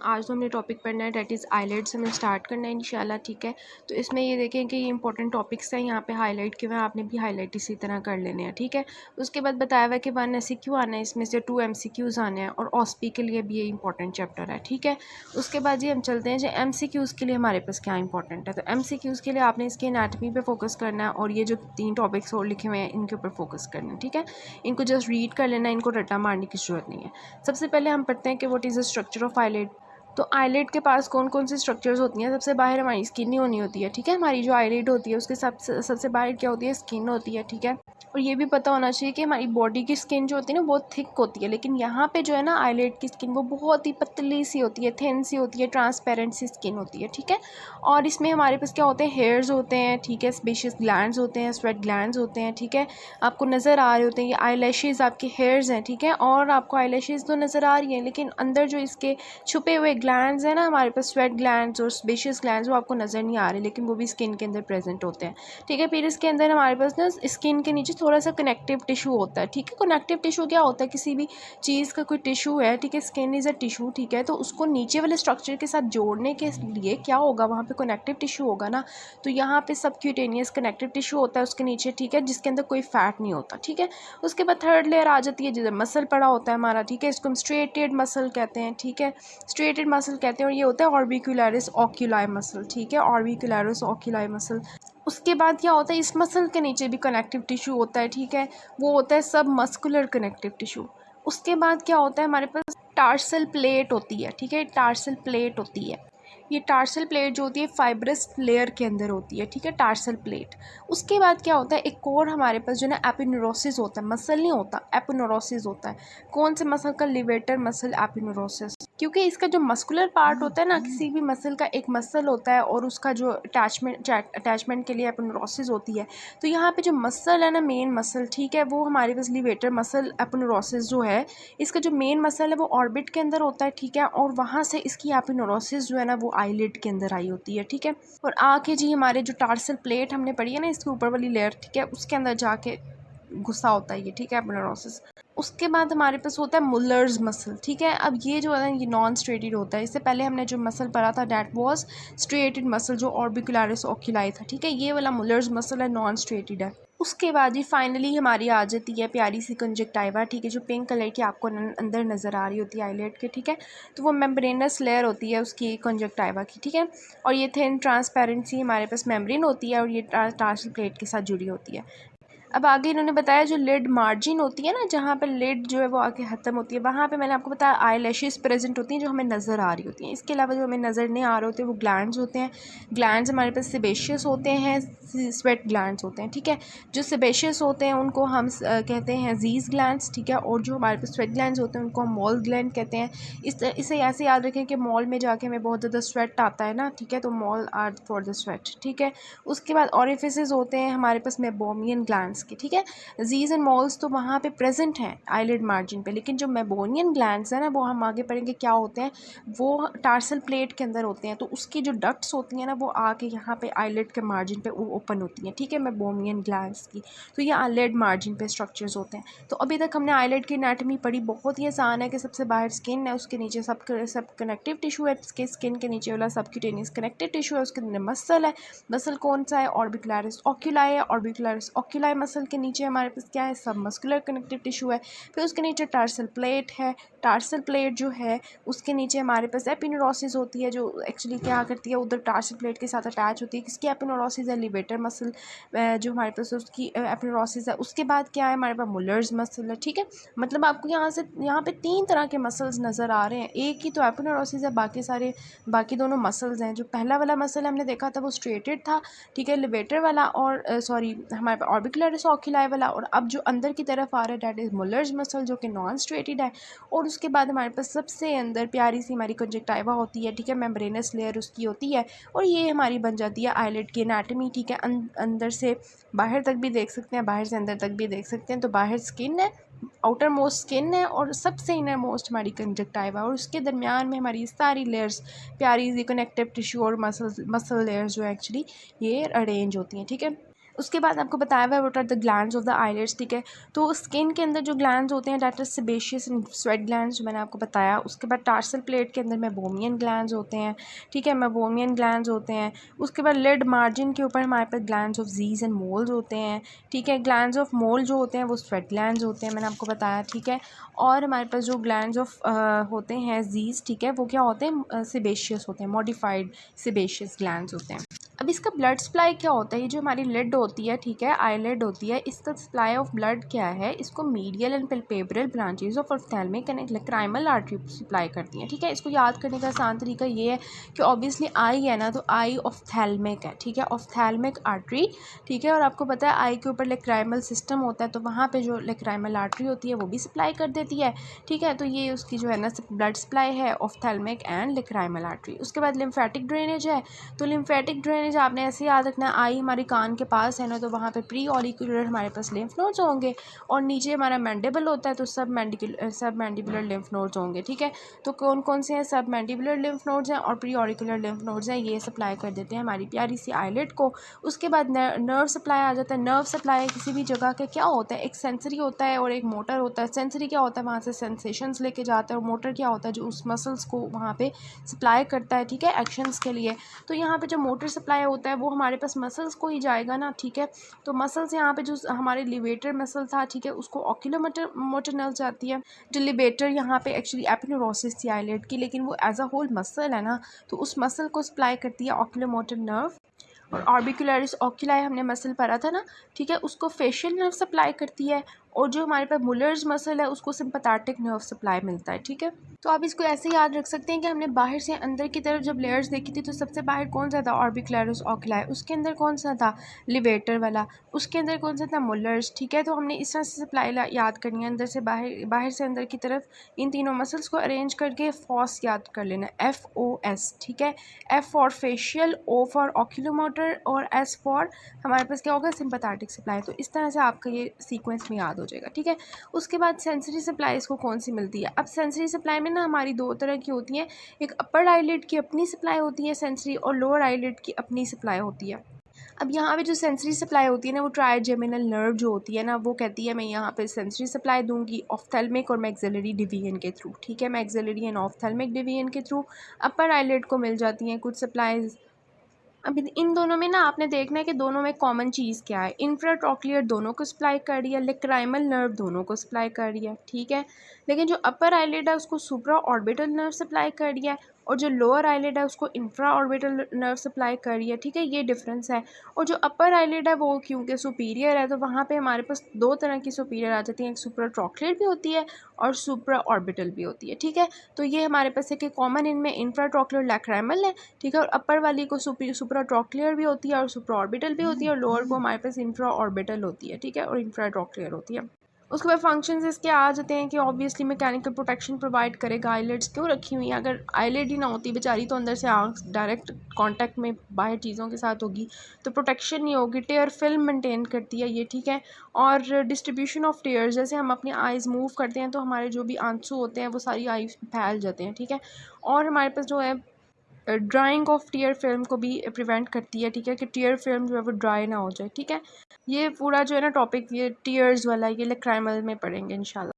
आज तो हमने टॉपिक पढ़ना है डेट इज़ आईलेट्स हमें स्टार्ट करना है इंशाल्लाह, ठीक है। तो इसमें ये देखें कि ये इंपॉर्टेंट टॉपिक्स हैं, यहाँ पे हाईलाइट किए हुए हैं, आपने भी हाईलाइट इसी तरह कर लेने हैं, ठीक है। उसके बाद बताया हुआ है कि 1 MCQ आना है, इसमें से 2 MCQs आने हैं और ऑस्पी के लिए भी ये इंपॉर्टेंट चैप्टर है, ठीक है। उसके बाद ये हम चलते हैं जो MCQs के लिए हमारे पास क्या इंपॉर्टेंट है। तो MCQs के लिए आपने इसकी एनाटमी पे फोकस करना है और ये जो 3 टॉपिक्स और लिखे हुए हैं इनके ऊपर फोकस करना है, ठीक है। इनको जस्ट रीड कर लेना, इनको रट्टा मारने की जरूरत नहीं है। सबसे पहले हम पढ़ते हैं कि what is the structure of eyelet. तो आईलेट के पास कौन कौन सी स्ट्रक्चर्स होती हैं। सबसे बाहर हमारी स्किन ही होनी होती है, ठीक है। हमारी जो आईलेट होती है उसके सबसे बाहर क्या होती है, स्किन होती है, ठीक है। और ये भी पता होना चाहिए कि हमारी बॉडी की स्किन जो होती है ना बहुत थिक होती है, लेकिन यहाँ पे जो है ना आईलेट की स्किन वो बहुत ही पतली सी होती है, थिन सी होती है, ट्रांसपेरेंट सी स्किन होती है, ठीक है। और इसमें हमारे पास क्या होते हैं, हेयर्स होते हैं, ठीक है, स्पेशियस ग्लैंड्स होते हैं, स्वेट ग्लैंड्स होते हैं, ठीक है। आपको नज़र आ रहे होते हैं ये आईलैशेस आपके हेयर्स हैं, ठीक है। और आपको आईलैशेस तो नज़र आ रही हैं, लेकिन अंदर जो इसके छुपे हुए ग्लैंड्स हैं ना हमारे पास, स्वेट ग्लैंड्स और स्पेशियस ग्लैंड्स, वो आपको नज़र नहीं आ रहे, लेकिन वो भी स्किन के अंदर प्रेजेंट होते हैं, ठीक है। फिर इसके अंदर हमारे पास ना स्किन के नीचे थोड़ा सा कनेक्टिव टिश्यू होता है, ठीक है। कनेक्टिव टिश्यू क्या होता है, किसी भी चीज़ का कोई टिश्यू है, ठीक है, स्किन इज़ अ टिश्यू, ठीक है। तो उसको नीचे वाले स्ट्रक्चर के साथ जोड़ने के लिए क्या होगा, वहाँ पे कनेक्टिव टिश्यू होगा ना। तो यहाँ पे सबक्यूटेनियस कनेक्टिव टिश्यू होता है उसके नीचे, ठीक है, जिसके अंदर कोई फैट नहीं होता, ठीक है। उसके बाद थर्ड लेयर आ जाती है जिधर मसल पड़ा होता है हमारा, ठीक है। इसको हम स्ट्रेटेड मसल कहते हैं, ठीक है, स्ट्रेटेड मसल कहते हैं। और ये होता है ऑर्बिक्युलरिस ओक्यूलाई मसल, ठीक है, ऑर्बिक्युलरिस ओक्यूलाई मसल। उसके बाद क्या होता है, इस मसल के नीचे भी कनेक्टिव टिश्यू होता है, ठीक है, वो होता है सब मस्कुलर कनेक्टिव टिश्यू। उसके बाद क्या होता है, हमारे पास टार्सल प्लेट होती है, ठीक है, टार्सल प्लेट होती है। ये टार्सल प्लेट जो होती है फाइब्रस लेयर के अंदर होती है, ठीक है, टार्सल प्लेट। उसके बाद क्या होता है, एक और हमारे पास जो ना एपिन्यूरोसिस होता है, मसल नहीं होता, एपिन्यूरोसिस होता है। कौन से मसल का, लिवेटर मसल एपिन्यूरोसिस, क्योंकि इसका जो मस्कुलर पार्ट होता है ना, किसी भी मसल का एक मसल होता है और उसका जो अटैचमेंट के लिए एपिन्यूरोसिस होती है। तो यहाँ पे जो मसल है ना, मेन मसल, ठीक है, वो हमारे पास लिवेटर मसल एपिन्यूरोसिस जो है, इसका जो मेन मसल है वो ऑर्बिट के अंदर होता है, ठीक है। और वहाँ से इसकी एपिन्यूरोसिस जो है ना वो आईलिड के अंदर आई होती है, ठीक है। और आके जी हमारे जो टार्सल प्लेट हमने पढ़ी है ना, इसके ऊपर वाली लेयर, ठीक है, उसके अंदर जाके गुस्सा होता है ये, ठीक है, एपिन्यूरोसिस। उसके बाद हमारे पास होता है मुलर्स मसल, ठीक है। अब ये जो है ना ये नॉन स्ट्रेटेड होता है। इससे पहले हमने जो मसल पढ़ा था डैट वाज स्ट्रेटेड मसल, जो ऑर्बिकुलरिस ओक्यूलाई था, ठीक है। ये वाला मुलर्स मसल है, नॉन स्ट्रेटेड है। उसके बाद ही फाइनली हमारी आ जाती है प्यारी सी कंजक्टाइवा, ठीक है, जो पिंक कलर की आपको अंदर नज़र आ रही होती है आईलेट के, ठीक है। तो वो मेम्ब्रेनस लेयर होती है उसकी कंजक्टाइवा की, ठीक है। और ये थिन ट्रांसपेरेंसी हमारे पास मेम्ब्रेन होती है और ये टार्सल प्लेट के साथ जुड़ी होती है। अब आगे इन्होंने बताया जो लिड मार्जिन होती है ना, जहाँ पे लिड जो है वो आगे ख़त्म होती है, वहाँ पे मैंने आपको बताया आई लैशेस प्रेजेंट होती हैं जो हमें नज़र आ रही होती हैं। इसके अलावा जो हमें नज़र नहीं आ रहे होते वो ग्लैंड्स होते हैं। ग्लैंड्स हमारे पास सेबेशियस होते हैं, स्वेट ग्लैंड्स होते हैं, ठीक है। जो सेबेशियस होते हैं उनको हम कहते हैं जीज ग्लैंड्स, ठीक है। और जो हमारे पास स्वेट ग्लैंड्स होते हैं उनको हम मॉल ग्लैंड कहते हैं। इसे ऐसे याद रखें कि मॉल में जाके हमें बहुत ज़्यादा स्वेट आता है ना, ठीक है, तो Moll are for the sweat, ठीक है। उसके बाद ऑरिफिसेस होते हैं हमारे पास मेबोमियन ग्लैंड्स के, ठीक है। जीज एंड मॉल्स तो वहाँ पे प्रेजेंट हैं आईलिड मार्जिन पे, लेकिन जो मेबोनियन ग्लैंड्स हैं ना वो हम आगे पढ़ेंगे क्या होते हैं, वो टार्सल प्लेट के अंदर होते हैं। तो उसकी जो डक्ट्स होती हैं ना वो आके यहाँ पे आईलिड के मार्जिन पे ओपन होती हैं, ठीक है, मेबोमियन ग्लैंड्स की। तो ये आईलिड मार्जिन पे स्ट्रक्चर्स होते हैं। तो अभी तक हमने आईलिड की एनाटमी पढ़ी, बहुत ही आसान है कि सबसे बाहर स्किन है, उसके नीचे सब कनेक्टिव टिश्यू है, इसके स्किन के नीचे वाला सबक्यूटेनियस कनेक्टिव टिश्यू है, उसके अंदर मसल है। मसल कौन सा है, ऑर्बिकुलरिस ओक्यूलाई है। ऑर्बिकुलरिस ओक्यूलाई मसल के नीचे हमारे पास क्या है, सब मस्कुलर कनेक्टिव टिश्यू है। फिर उसके नीचे टार्सल प्लेट है। टार्सल प्लेट जो है उसके नीचे हमारे पास एपिन्यूरोसिस होती है, जो एक्चुअली क्या करती है, उधर टार्सल प्लेट के साथ अटैच होती है। किसकी एपिन्यूरोसिस है, लिवेटर मसल जो हमारे पास उसकी एपिन्यूरोसिस है। उसके बाद क्या है, हमारे पास मुलर्स मसल है, ठीक है। मतलब आपको यहाँ पे 3 तरह के मसल्स नज़र आ रहे हैं। एक ही तो एपिन्यूरोसिस है, बाकी दोनों मसल्स हैं। जो पहला वाला मसल हमने देखा था वो स्ट्रेटेड था, ठीक है, लिवेटर वाला, और सॉरी हमारे पास ऑर्बिकुलरिस ओक्यूलाई वाला। और अब जो अंदर की तरफ आ रहा है डैट इज़ मुलर्स मसल, जो कि नॉन स्ट्रेटेड है। और उसके बाद हमारे पास सबसे अंदर प्यारी सी हमारी कंजक्टाइवा होती है, ठीक है, मेम्ब्रेनस लेयर उसकी होती है। और ये हमारी बन जाती है आईलिड की एनाटमी, ठीक है। अंदर से बाहर तक भी देख सकते हैं, बाहर से अंदर तक भी देख सकते हैं। तो बाहर स्किन है, आउटर मोस्ट स्किन है, और सबसे इनर मोस्ट हमारी कंजक्टाइवा, और उसके दरमियान में हमारी सारी लेयर्स प्यारी सी कनेक्टिव टिश्यू और मसल लेयर्स जो एक्चुअली ये अरेंज होती हैं, ठीक है। उसके बाद आपको बताया हुआ है what are the glands of the eyelids, ठीक है। तो स्किन के अंदर जो ग्लैंड्स होते हैं that is sebaceous and sweat glands, जो मैंने आपको बताया। उसके बाद टार्सल प्लेट के अंदर मेबोमियन ग्लैंड्स होते हैं, ठीक है, मेबोमियन ग्लैंड्स होते हैं। उसके बाद लिड मार्जिन के ऊपर हमारे पास glands of Gs and moles होते हैं, ठीक है। ग्लैंड्स ऑफ मोल जो होते हैं वो स्वेट ग्लैंड्स होते हैं, मैंने आपको बताया, ठीक है। और हमारे पास जो ग्लैंड्स ऑफ होते हैं जीज, ठीक है, वो क्या होते हैं, सेबेशियस होते हैं, मॉडिफाइड सेबेशियस ग्लैंड्स होते हैं। अब इसका ब्लड सप्लाई क्या होता है, ये जो हमारी लिड होती है, ठीक है, आईलिड होती है, इसका सप्लाई ऑफ ब्लड क्या है, इसको medial and palpebral branches of ophthalmic and lacrimal artery supply करती हैं, ठीक है। इसको याद करने का आसान तरीका ये है कि ऑब्वियसली आई है ना, तो आई ऑफ्थैल्मिक है, ठीक है, ऑफ्थैल्मिक आर्टरी, ठीक है। और आपको पता है आई के ऊपर लैक्राइमल सिस्टम होता है, तो वहाँ पर जो लैक्राइमल आर्टरी होती है वो भी सप्लाई कर देती है, ठीक है। तो ये उसकी जो है ना ब्लड सप्लाई है ऑफ्थैल्मिक एंड लैक्राइमल आर्टरी। उसके बाद लिम्फेटिक ड्रेनेज है, तो लिम्फेटिक ड्रेनेज आपने ऐसे याद रखना है, आई हमारी कान के पास है ना, तो वहाँ पे प्री ऑरिकुलर हमारे पास लिम्फ नोड्स होंगे, और नीचे हमारा मैंडिबल होता है तो सब मैंडिबुलर लिम्फ नोड्स होंगे, ठीक है। तो कौन कौन से हैं, सब मैंडिबुलर लिम्फ नोड्स हैं और प्री ऑरिकुलर लिम्फ नोड्स हैं, ये सप्लाई कर देते हैं हमारी प्यारी सी आईलिड को। उसके बाद नर्व सप्लाई आ जाता है। नर्व सप्लाई किसी भी जगह का क्या होता है, एक सेंसरी होता है और एक मोटर होता है। सेंसरी क्या होता है, वहाँ से सेंसेशंस लेके जाता है, और मोटर क्या होता है, जो उस मसल्स को वहाँ पे सप्लाई करता है, ठीक है, एक्शंस के लिए। तो यहाँ पे जो मोटर सप्लाई होता है वो हमारे पास मसल्स को ही जाएगा ना, ठीक है। तो मसल्स यहाँ पे जो हमारे लिवेटर मसल था, ठीक है, उसको मोटर नर्व जाती है। जो लिवेटर यहाँ पे एक्चुअली एपिन्यूरोसिस थी आईलिड की, लेकिन वो एज अ होल मसल है ना, तो उस मसल को सप्लाई करती है ऑक्यूलोमोटर नर्व। और ऑर्बिकुलरिस ऑक्यूलाई हमने मसल पढ़ा था ना, ठीक है, उसको फेशियल नर्व सप्लाई करती है। और जो हमारे पास मुलर्स मसल है उसको सिंपैथेटिक नर्व सप्लाई मिलता है, ठीक है। तो आप इसको ऐसे याद रख सकते हैं कि हमने बाहर से अंदर की तरफ जब लेयर्स देखी थी, तो सबसे बाहर कौन सा था, ऑर्बिकुलरिस ऑक्यूलाई, उसके अंदर कौन सा था, लिवेटर वाला, उसके अंदर कौन सा था, मुलर्स, ठीक है। तो हमने इस तरह से सप्लाई याद करनी है, अंदर से बाहर, बाहर से अंदर की तरफ, इन तीनों मसल्स को अरेंज करके फॉस याद कर लेना, FOS, ठीक है। F for facial, O for oculomotor और S फॉर हमारे पास क्या होगा, सिंपैथेटिक सप्लाई। तो इस तरह से आपका ये सीक्वेंस में याद हो जाएगा, ठीक है। उसके बाद सेंसरी सप्लाई इसको कौन सी मिलती है। अब सेंसरी सप्लाई में ना हमारी दो तरह की होती हैं, एक अपर आईलिड की अपनी सप्लाई होती है सेंसरी, और लोअर आईलिड की अपनी सप्लाई होती है। अब यहाँ पे जो सेंसरी सप्लाई होती है ना, वो ट्राइजेमिनल नर्व जो होती है ना, वो कहती है मैं यहाँ पे सेंसरी सप्लाई दूंगी ऑफ्थैल्मिक और मैक्सिलरी डिवीजन के थ्रू, ठीक है, मैक्सिलरी एंड ऑफ्थैल्मिक डिवीजन के थ्रू अपर आईलिड को मिल जाती हैं कुछ सप्लाईज। अब इन दोनों में ना आपने देखना है कि दोनों में कॉमन चीज़ क्या है, इंफ्राट्रॉक्लियर दोनों को सप्लाई कर रही है, लैक्राइमल नर्व दोनों को सप्लाई कर रही है, ठीक है। लेकिन जो अपर आईलिड है उसको सुप्रा ऑर्बिटल नर्व सप्लाई कर रही है, और जो लोअर आईलिड है उसको इंफ्रा ऑर्बिटल नर्व सप्लाई कर रही है, ठीक है, ये डिफरेंस है। और जो अपर आईलिड है वो क्योंकि सुपीरियर है, तो वहाँ पे हमारे पास दो तरह की सुपीरियर आ जाती हैं, एक सुप्राट्रॉक्लियर भी होती है और सुप्रा ऑर्बिटल भी होती है, ठीक है। तो ये हमारे पास है कि कॉमन इनमें इंफ्राट्रॉक्लियर लैक्राइमल है, ठीक है, और अपर वाली को सुप्राट्रॉक्लियर भी होती है और सुप्रा ऑर्बिटल भी होती है, और लोअर को हमारे पास इंफ्रा ऑर्बिटल होती है, ठीक है, और इंफ्राट्रॉक्लियर होती है। उसके बाद फंक्शंस इसके आ जाते हैं कि ऑब्वियसली मैकेनिकल प्रोटेक्शन प्रोवाइड करेगा। आईलिड्स क्यों रखी हुई हैं, अगर आईलिड ही ना होती बेचारी तो अंदर से आँख डायरेक्ट कांटेक्ट में बाहर चीज़ों के साथ होगी, तो प्रोटेक्शन नहीं होगी। टेयर फिल्म मेंटेन करती है ये, ठीक है। और डिस्ट्रीब्यूशन ऑफ टेयर्स, जैसे हम अपनी आइज़ मूव करते हैं तो हमारे जो भी आंसू होते हैं वो सारी आइज़ फैल जाते हैं, ठीक है। और हमारे पास जो है ड्राइंग ऑफ टीयर फिल्म को भी प्रिवेंट करती है, ठीक है, कि टीयर फिल्म जो है वो ड्राई ना हो जाए, ठीक है। ये पूरा जो है ना टॉपिक ये टीयर्स वाला ये लैक्राइमल में पढ़ेंगे इंशाल्लाह।